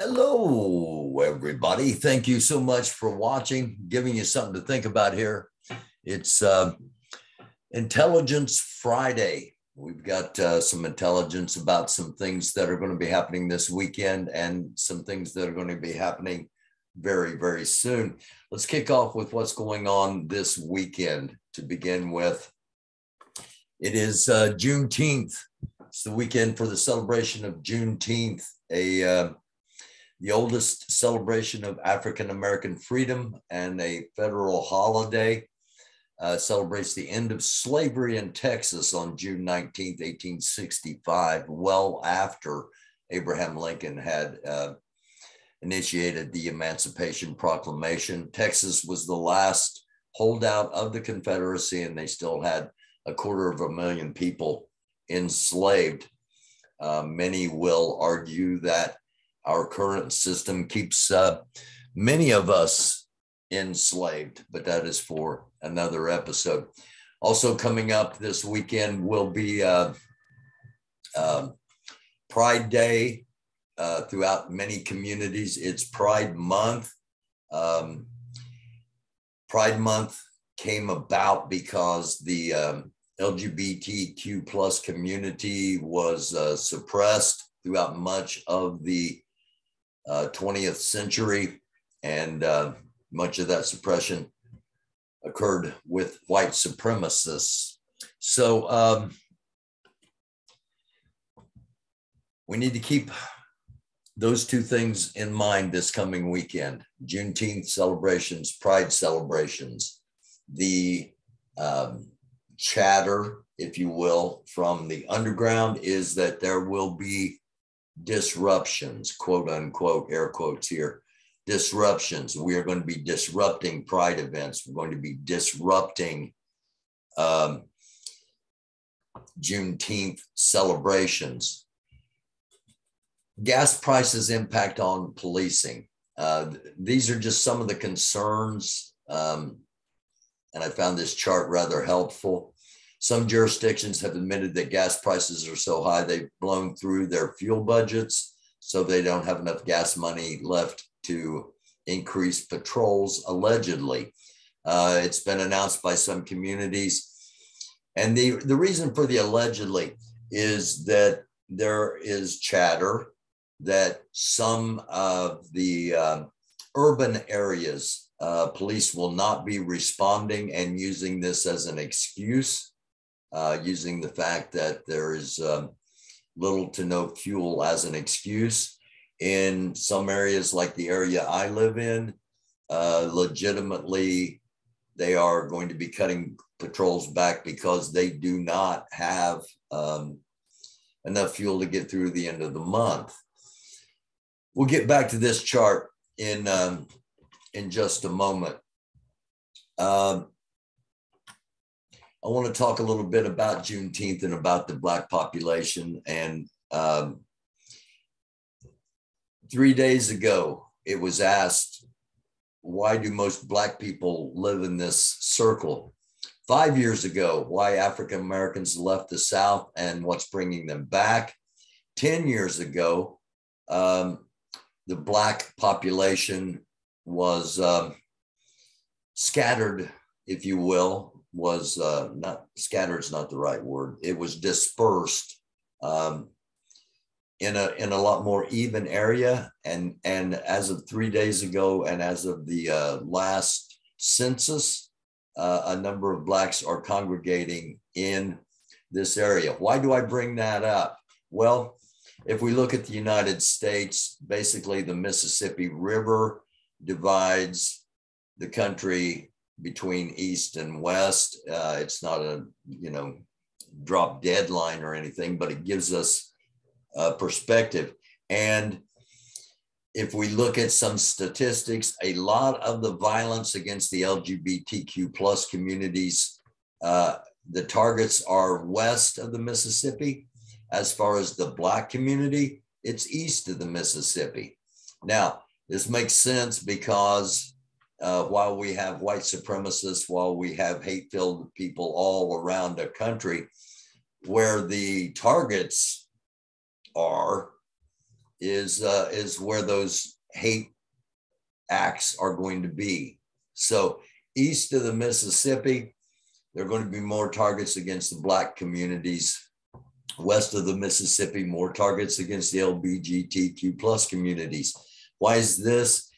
Hello, everybody. Thank you so much for watching, giving you something to think about here. It's Intelligence Friday. We've got some intelligence about some things that are going to be happening this weekend and some things that are going to be happening very, very soon. Let's kick off with what's going on this weekend to begin with. It is Juneteenth. It's the weekend for the celebration of Juneteenth, the oldest celebration of African-American freedom and a federal holiday. Celebrates the end of slavery in Texas on June 19th, 1865, well after Abraham Lincoln had initiated the Emancipation Proclamation. Texas was the last holdout of the Confederacy, and they still had 250,000 people enslaved. Many will argue that our current system keeps many of us enslaved, but that is for another episode. Also coming up this weekend will be Pride Day throughout many communities. It's Pride Month. Pride Month came about because the LGBTQ plus community was suppressed throughout much of the 20th century, and much of that suppression occurred with white supremacists. So we need to keep those two things in mind this coming weekend. Juneteenth celebrations, Pride celebrations, the chatter, if you will, from the underground is that there will be disruptions, quote unquote, air quotes here, disruptions. We are going to be disrupting Pride events. We're going to be disrupting Juneteenth celebrations. Gas prices impact on policing. These are just some of the concerns, and I found this chart rather helpful. Some jurisdictions have admitted that gas prices are so high they've blown through their fuel budgets, so they don't have enough gas money left to increase patrols, allegedly. It's been announced by some communities. And the reason for the allegedly is that there is chatter that some of the urban areas, police will not be responding and using this as an excuse. Using the fact that there is little to no fuel as an excuse. In some areas like the area I live in, legitimately, they are going to be cutting patrols back because they do not have enough fuel to get through the end of the month. We'll get back to this chart in just a moment. I want to talk a little bit about Juneteenth and about the Black population. And 3 days ago, it was asked, why do most Black people live in this circle? 5 years ago, why African Americans left the South and what's bringing them back. 10 years ago, the Black population was scattered, if you will. Was not scattered is not the right word. It was dispersed in a lot more even area. And as of 3 days ago, and as of the last census, a number of Blacks are congregating in this area. Why do I bring that up? Well, if we look at the United States, basically the Mississippi River divides the country between East and West. It's not a, drop dead line or anything, but it gives us a perspective. And if we look at some statistics, a lot of the violence against the LGBTQ plus communities, the targets are west of the Mississippi. As far as the Black community, it's east of the Mississippi. Now, this makes sense because while we have white supremacists, while we have hate-filled people all around the country, where the targets are is where those hate acts are going to be. So east of the Mississippi, there are going to be more targets against the Black communities. West of the Mississippi, more targets against the LGBTQ plus communities. Why is this?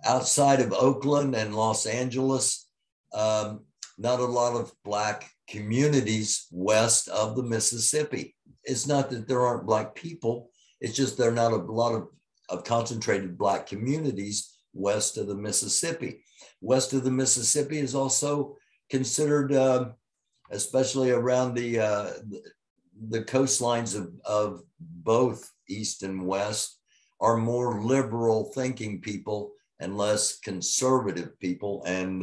Outside of Oakland and Los Angeles, not a lot of Black communities west of the Mississippi. It's not that there aren't Black people, it's just there are not a lot of concentrated Black communities west of the Mississippi. West of the Mississippi is also considered, especially around the coastlines of both east and west, are more liberal thinking people and less conservative people and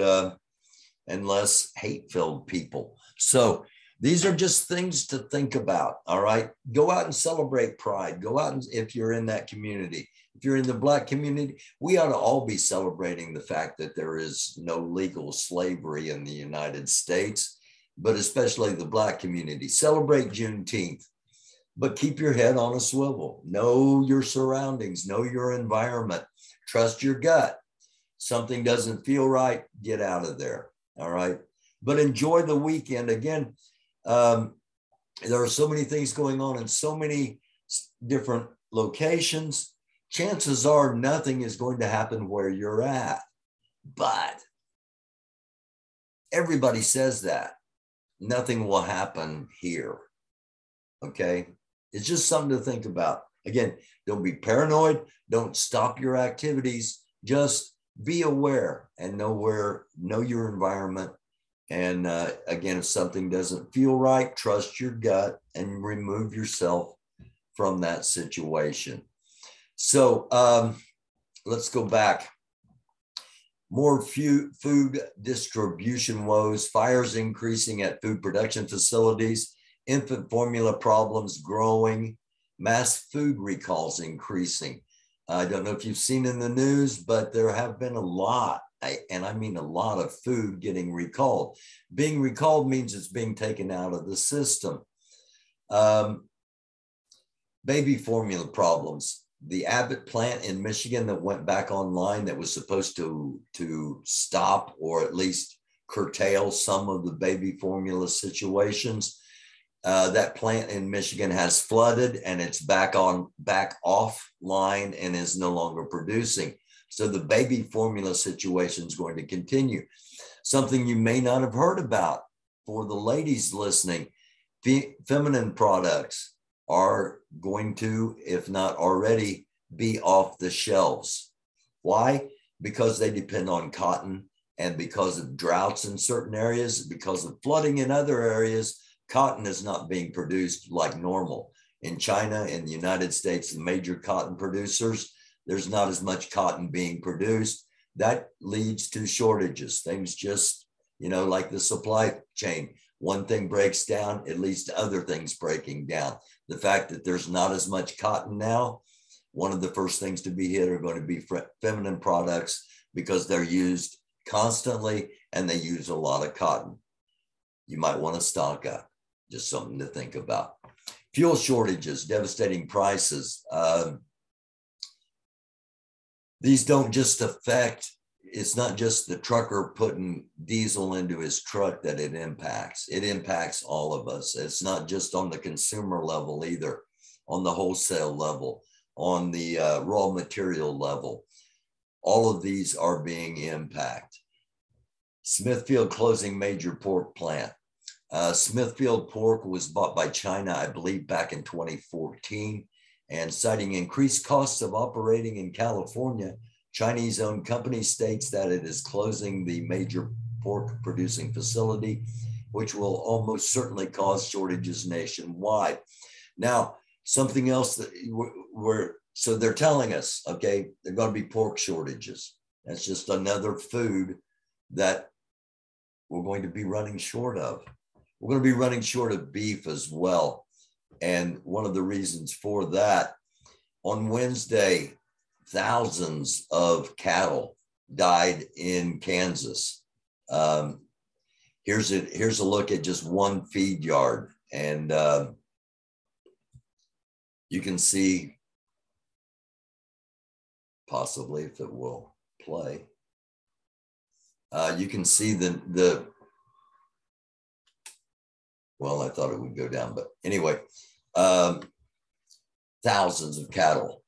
less hate-filled people. So these are just things to think about. All right, go out and celebrate Pride. Go out and, if you're in that community, if you're in the Black community, we ought to all be celebrating the fact that there is no legal slavery in the United States, but especially the Black community. Celebrate Juneteenth, but keep your head on a swivel. Know your surroundings, know your environment, trust your gut. Something doesn't feel right, get out of there. All right, but enjoy the weekend. Again, there are so many things going on in so many different locations. Chances are nothing is going to happen where you're at, but everybody says that. Nothing will happen here. Okay, it's just something to think about. Again, don't be paranoid. Don't stop your activities. Just be aware and know your environment. And again, if something doesn't feel right, trust your gut and remove yourself from that situation. So let's go back. More food distribution woes, fires increasing at food production facilities, infant formula problems growing, mass food recalls increasing. I don't know if you've seen in the news, but there have been a lot, and I mean a lot of food getting recalled. Being recalled means it's being taken out of the system. Baby formula problems. The Abbott plant in Michigan that went back online that was supposed to stop or at least curtail some of the baby formula situations. That plant in Michigan has flooded and it's back offline and is no longer producing. So the baby formula situation is going to continue. Something you may not have heard about for the ladies listening, feminine products are going to, if not already, be off the shelves. Why? Because they depend on cotton, and because of droughts in certain areas, because of flooding in other areas, cotton is not being produced like normal. In China, in the United States, the major cotton producers, there's not as much cotton being produced. That leads to shortages. Things just, like the supply chain. One thing breaks down, it leads to other things breaking down. The fact that there's not as much cotton now, one of the first things to be hit are going to be feminine products because they're used constantly and they use a lot of cotton. You might want to stock up, just something to think about. Fuel shortages, devastating prices. These don't just affect, it's not just the trucker putting diesel into his truck that it impacts. It impacts all of us. It's not just on the consumer level either, on the wholesale level, on the raw material level. All of these are being impacted. Smithfield closing major pork plant. Smithfield pork was bought by China, I believe, back in 2014, and citing increased costs of operating in California, Chinese-owned company states that it is closing the major pork producing facility, which will almost certainly cause shortages nationwide. Now, something else that so they're telling us, okay, there are going to be pork shortages. That's just another food that we're going to be running short of. We're going to be running short of beef as well. And one of the reasons for that, on Wednesday, thousands of cattle died in Kansas. Here's a look at just one feed yard. And you can see possibly, if it will play. You can see well, I thought it would go down, but anyway, thousands of cattle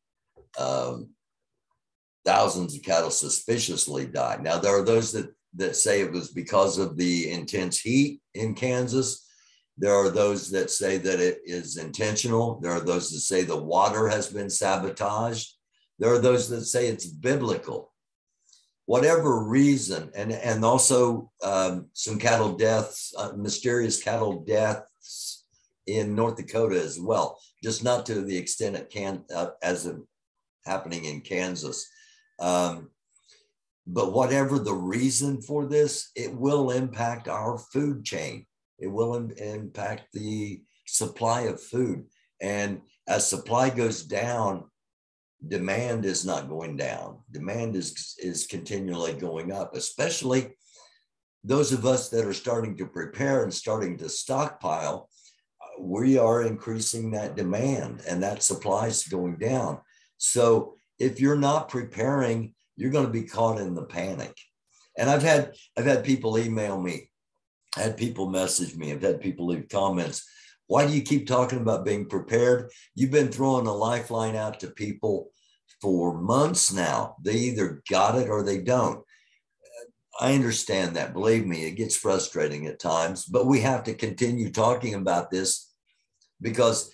suspiciously died. Now, there are those that say it was because of the intense heat in Kansas. There are those that say that it is intentional. There are those that say the water has been sabotaged. There are those that say it's biblical. Whatever reason, and also some cattle deaths, mysterious cattle deaths in North Dakota as well, just not to the extent it can as happening in Kansas. But whatever the reason for this, it will impact our food chain. It will impact the supply of food. And as supply goes down, demand is not going down. Demand is continually going up, especially those of us that are starting to prepare and starting to stockpile. We are increasing that demand, and that supply is going down. So if you're not preparing, you're going to be caught in the panic. And I've had people email me, had people message me, I've had people leave comments. Why do you keep talking about being prepared? You've been throwing a lifeline out to people for months now. They either got it or they don't. I understand that. Believe me, it gets frustrating at times, but we have to continue talking about this, because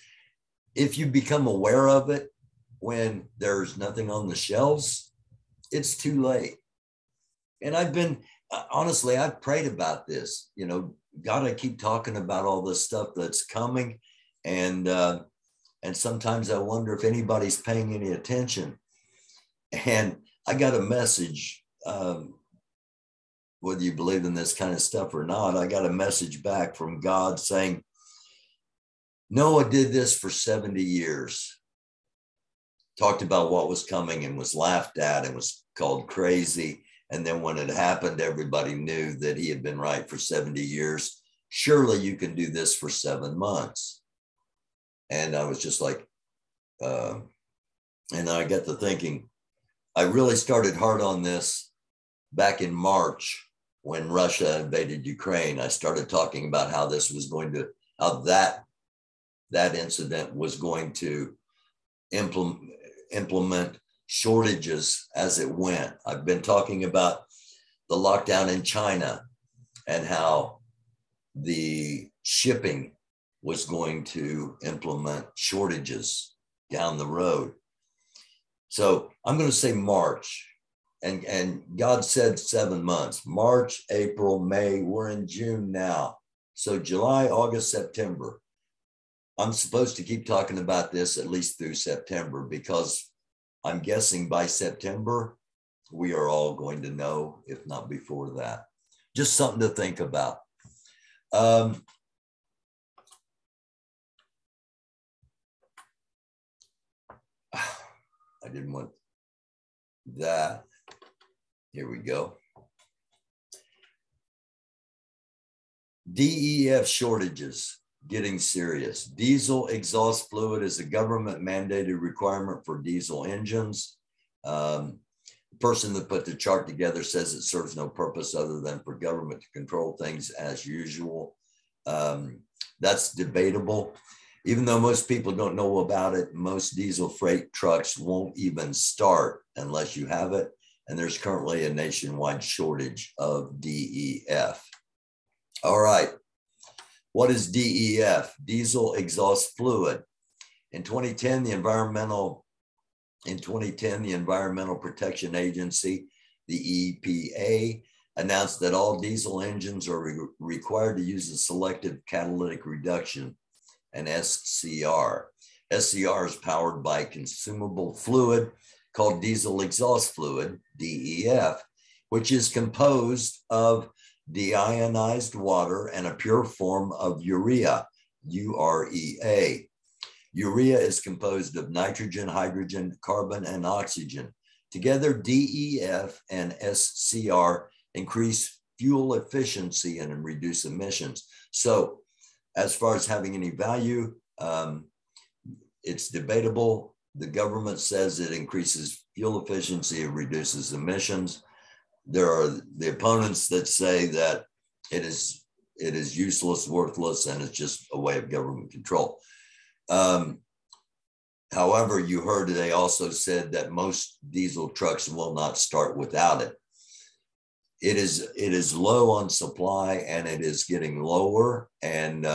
if you become aware of it when there's nothing on the shelves, it's too late. And honestly, I've prayed about this. God, I keep talking about all this stuff that's coming. And sometimes I wonder if anybody's paying any attention. And I got a message, whether you believe in this kind of stuff or not, I got a message back from God saying, Noah did this for 70 years, talked about what was coming and was laughed at and was called crazy. And then when it happened, everybody knew that he had been right for 70 years. Surely you can do this for 7 months. And I was just like, and I got to thinking, I really started hard on this back in March when Russia invaded Ukraine. I started talking about how that incident was going to implement shortages as it went. I've been talking about the lockdown in China and how the shipping was going to implement shortages down the road. So I'm going to say March, and God said 7 months, March, April, May, we're in June now. So July, August, September. I'm supposed to keep talking about this at least through September, because I'm guessing by September, we are all going to know, if not before that. Just something to think about. I didn't want that. Here we go. DEF shortages getting serious. Diesel exhaust fluid is a government mandated requirement for diesel engines. The person that put the chart together says it serves no purpose other than for government to control things as usual. That's debatable. Even though most people don't know about it, most diesel freight trucks won't even start unless you have it. And there's currently a nationwide shortage of DEF. All right. What is DEF? Diesel exhaust fluid. In 2010, the Environmental Protection Agency, the EPA, announced that all diesel engines are required to use a selective catalytic reduction, an SCR. SCR is powered by consumable fluid called diesel exhaust fluid, DEF, which is composed of deionized water and a pure form of urea, UREA. Urea is composed of nitrogen, hydrogen, carbon, and oxygen. Together, DEF and SCR increase fuel efficiency and reduce emissions. So as far as having any value, it's debatable, The government says it increases fuel efficiency, it reduces emissions. There are the opponents that say that it is useless, worthless, and it's just a way of government control. However, you heard they also said that most diesel trucks will not start without it. It is low on supply, and it is getting lower. And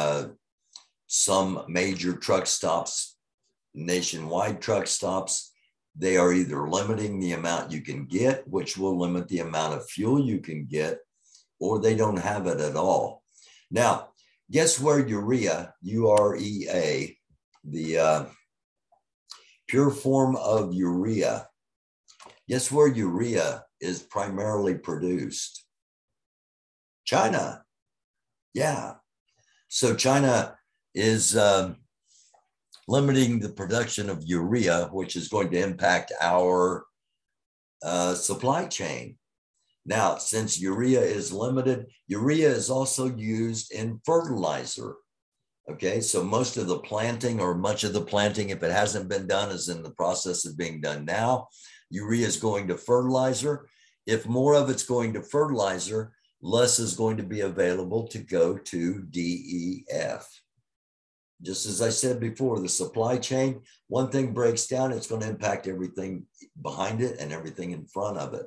some major truck stops, nationwide truck stops, they are either limiting the amount you can get, which will limit the amount of fuel you can get, or they don't have it at all. Now, guess where urea, urea, the pure form of urea, guess where urea is primarily produced? China. Yeah. So China is limiting the production of urea, which is going to impact our supply chain. Now, since urea is limited, urea is also used in fertilizer. Okay, so most of the planting, or much of the planting, if it hasn't been done, is in the process of being done now. Urea is going to fertilizer. If more of it's going to fertilizer, less is going to be available to go to DEF. Just as I said before, the supply chain, one thing breaks down, it's going to impact everything behind it and everything in front of it.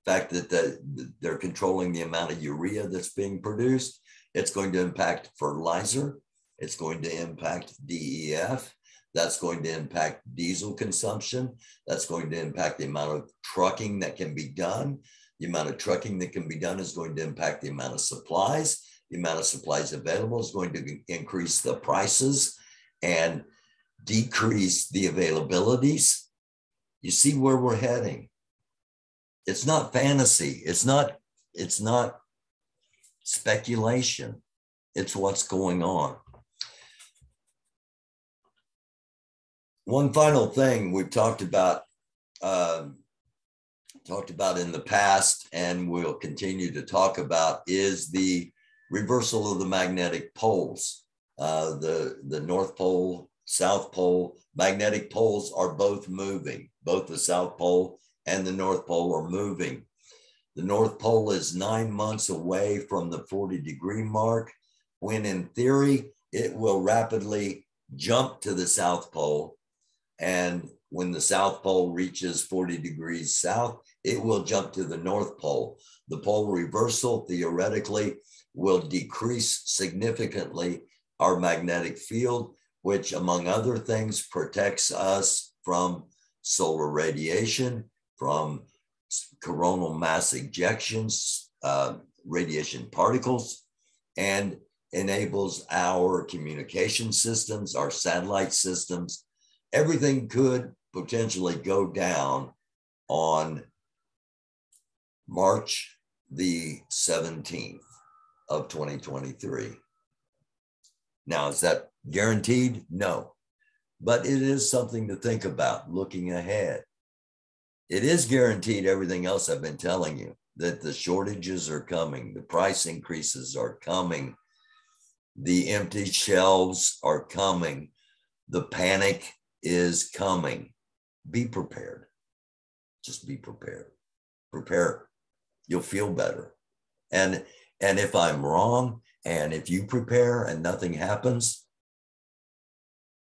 The fact that they're controlling the amount of urea that's being produced, it's going to impact fertilizer. It's going to impact DEF. That's going to impact diesel consumption. That's going to impact the amount of trucking that can be done. The amount of trucking that can be done is going to impact the amount of supplies. The amount of supplies available is going to increase the prices and decrease the availabilities. You see where we're heading. It's not fantasy. It's not speculation. It's what's going on. One final thing we've talked about in the past, and we'll continue to talk about, is the reversal of the magnetic poles. The North Pole, South Pole, magnetic poles are both moving. Both the South Pole and the North Pole are moving. The North Pole is 9 months away from the 40-degree mark, when in theory, it will rapidly jump to the South Pole. And when the South Pole reaches 40 degrees south, it will jump to the North Pole. The pole reversal theoretically will decrease significantly our magnetic field, which, among other things, protects us from solar radiation, from coronal mass ejections, radiation particles, and enables our communication systems, our satellite systems. Everything could potentially go down on March the 17th of 2023. Now, is that guaranteed? No, but it is something to think about looking ahead. It is guaranteed everything else I've been telling you, that the shortages are coming, the price increases are coming, the empty shelves are coming, the panic is coming. Be prepared. Just be prepared. Prepare. You'll feel better. And if I'm wrong, and if you prepare and nothing happens,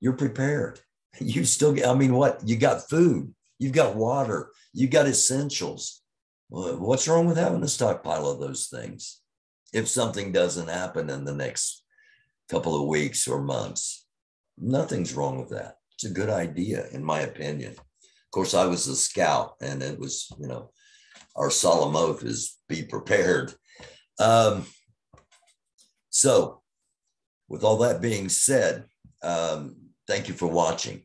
you're prepared. You still get, I mean, what? You got food, you've got water, you got essentials. What's wrong with having a stockpile of those things if something doesn't happen in the next couple of weeks or months? Nothing's wrong with that. It's a good idea, in my opinion. Of course, I was a scout, and it was, our solemn oath is be prepared. So with all that being said, thank you for watching.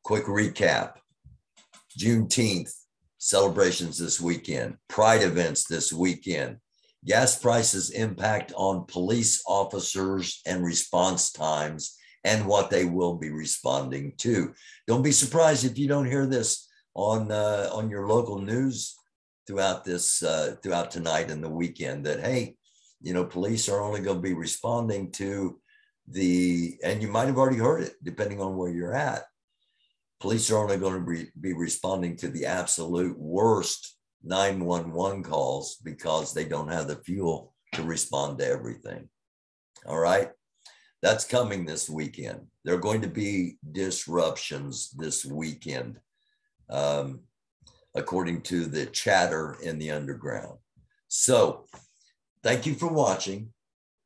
Quick recap. Juneteenth celebrations this weekend, Pride events this weekend, gas prices impact on police officers and response times and what they will be responding to. Don't be surprised if you don't hear this on your local news throughout tonight and the weekend, that, hey, police are only going to be responding to and you might have already heard it, depending on where you're at, Police are only going to be responding to the absolute worst 911 calls because they don't have the fuel to respond to everything. All right. That's coming this weekend. There are going to be disruptions this weekend, according to the chatter in the underground. So thank you for watching.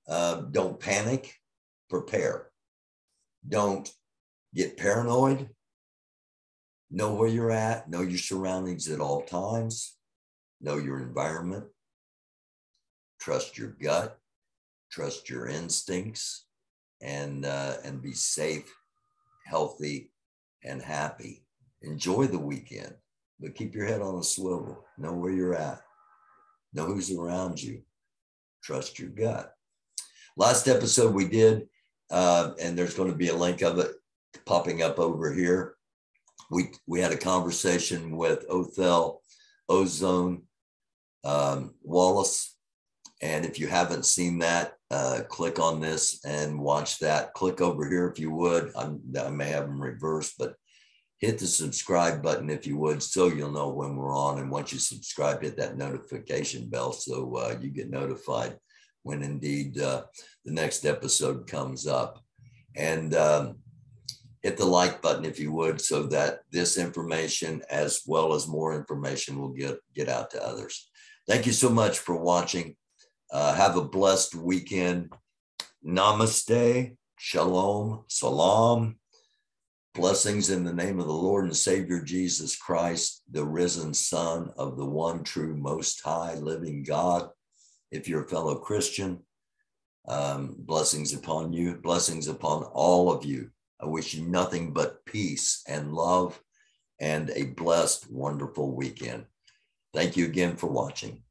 Don't panic, prepare. Don't get paranoid. Know where you're at, know your surroundings at all times, know your environment, trust your gut, trust your instincts, and be safe, healthy, and happy. Enjoy the weekend, but keep your head on a swivel. Know where you're at, know who's around you, trust your gut. Last episode we did, and there's going to be a link of it popping up over here. We had a conversation with Othel Ozone Wallace. And if you haven't seen that, click on this and watch that. Click over here if you would. I may have them reversed, but hit the subscribe button if you would, so you'll know when we're on. And once you subscribe, hit that notification bell so you get notified when indeed the next episode comes up. And hit the like button if you would, so that this information as well as more information will get out to others. Thank you so much for watching. Have a blessed weekend. Namaste, shalom, salam. Blessings in the name of the Lord and Savior Jesus Christ, the risen Son of the one true, most high, living God. If you're a fellow Christian, blessings upon you, blessings upon all of you. I wish you nothing but peace and love and a blessed, wonderful weekend. Thank you again for watching.